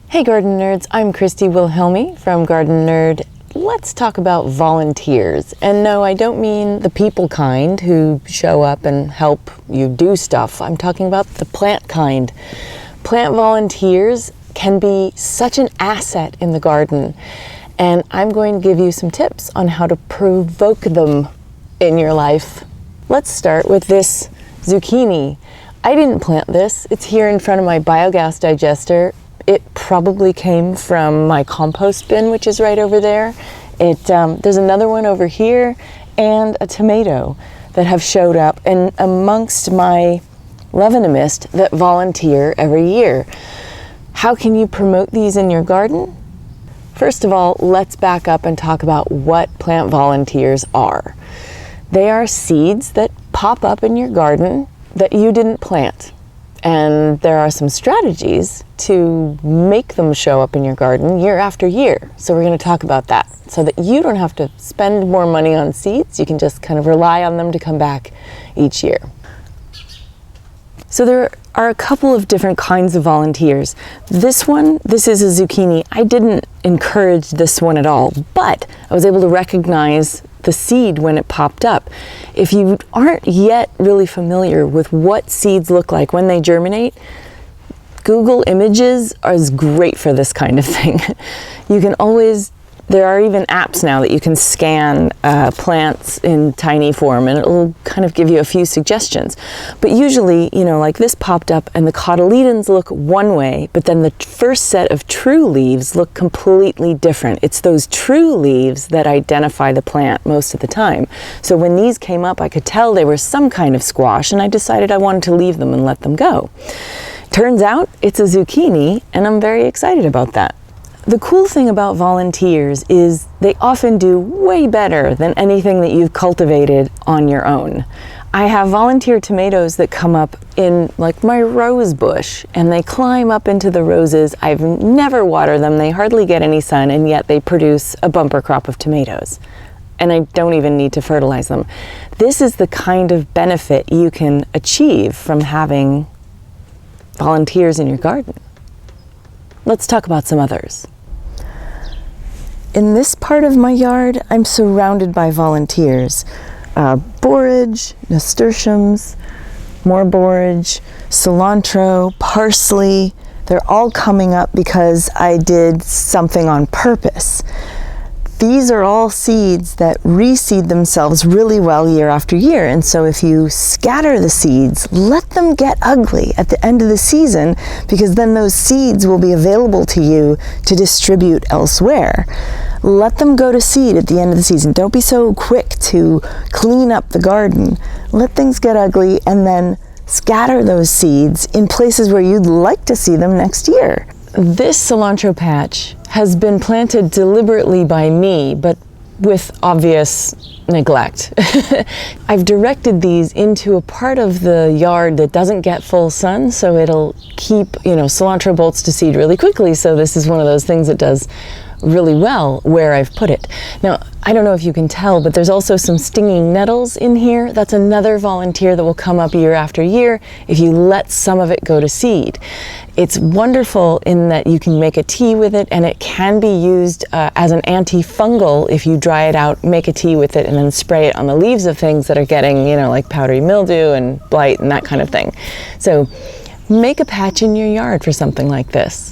Hey Garden Nerds, I'm Christy Wilhelmi from Gardenerd. Let's talk about volunteers. And no, I don't mean the people kind who show up and help you do stuff. I'm talking about the plant kind. Plant volunteers can be such an asset in the garden. And I'm going to give you some tips on how to provoke them in your life. Let's start with this zucchini. I didn't plant this. It's here in front of my biogas digester. It probably came from my compost bin, which is right over there. There's another one over here and a tomato that have showed up and amongst my levanomist that volunteer every year. How can you promote these in your garden? First of all, let's back up and talk about what plant volunteers are. They are seeds that pop up in your garden that you didn't plant. And there are some strategies to make them show up in your garden year after year. So we're going to talk about that so that you don't have to spend more money on seeds. You can just kind of rely on them to come back each year. So there are a couple of different kinds of volunteers. This is a zucchini. I didn't encourage this one at all, but I was able to recognize the seed when it popped up. If you aren't yet really familiar with what seeds look like when they germinate, Google Images is great for this kind of thing. There are even apps now that you can scan plants in tiny form and it'll kind of give you a few suggestions. But usually, like this popped up and the cotyledons look one way, but then the first set of true leaves look completely different. It's those true leaves that identify the plant most of the time. So when these came up, I could tell they were some kind of squash and I decided I wanted to leave them and let them go. Turns out it's a zucchini and I'm very excited about that. The cool thing about volunteers is they often do way better than anything that you've cultivated on your own. I have volunteer tomatoes that come up in like my rose bush and they climb up into the roses. I've never watered them, they hardly get any sun, and yet they produce a bumper crop of tomatoes. And I don't even need to fertilize them. This is the kind of benefit you can achieve from having volunteers in your garden. Let's talk about some others. In this part of my yard, I'm surrounded by volunteers. Borage, nasturtiums, more borage, cilantro, parsley. They're all coming up because I did something on purpose. These are all seeds that reseed themselves really well year after year. And so if you scatter the seeds, let them get ugly at the end of the season, because then those seeds will be available to you to distribute elsewhere. Let them go to seed at the end of the season. Don't be so quick to clean up the garden. Let things get ugly and then scatter those seeds in places where you'd like to see them next year. This cilantro patch has been planted deliberately by me, but with obvious neglect. I've directed these into a part of the yard that doesn't get full sun, so it'll keep, cilantro bolts to seed really quickly. So this is one of those things that does really well where I've put it. Now, I don't know if you can tell, but there's also some stinging nettles in here. That's another volunteer that will come up year after year if you let some of it go to seed. It's wonderful in that you can make a tea with it, and it can be used as an antifungal if you dry it out, make a tea with it, and then spray it on the leaves of things that are getting, like powdery mildew and blight and that kind of thing. So make a patch in your yard for something like this.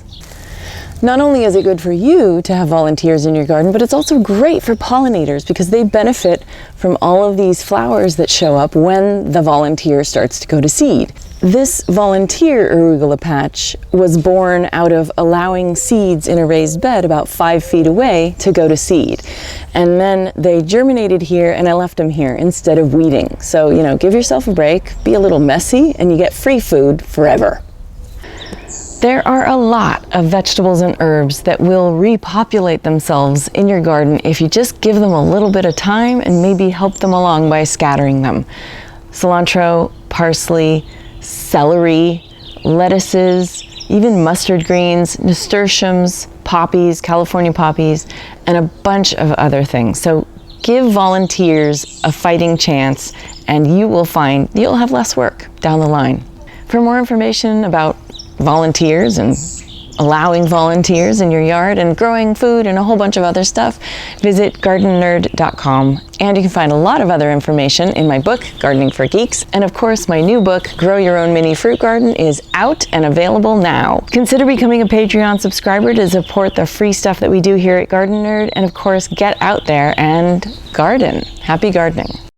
Not only is it good for you to have volunteers in your garden, but it's also great for pollinators because they benefit from all of these flowers that show up when the volunteer starts to go to seed. This volunteer arugula patch was born out of allowing seeds in a raised bed about 5 feet away to go to seed. And then they germinated here and I left them here instead of weeding. So, give yourself a break, be a little messy, and you get free food forever. There are a lot of vegetables and herbs that will repopulate themselves in your garden if you just give them a little bit of time and maybe help them along by scattering them. Cilantro, parsley, celery, lettuces, even mustard greens, nasturtiums, poppies, California poppies, and a bunch of other things. So give volunteers a fighting chance and you will find you'll have less work down the line. For more information about volunteers and allowing volunteers in your yard and growing food and a whole bunch of other stuff, visit gardenerd.com. And you can find a lot of other information in my book, Gardening for Geeks. And of course, my new book, Grow Your Own Mini Fruit Garden, is out and available now. Consider becoming a Patreon subscriber to support the free stuff that we do here at Gardenerd. And of course, get out there and garden. Happy gardening.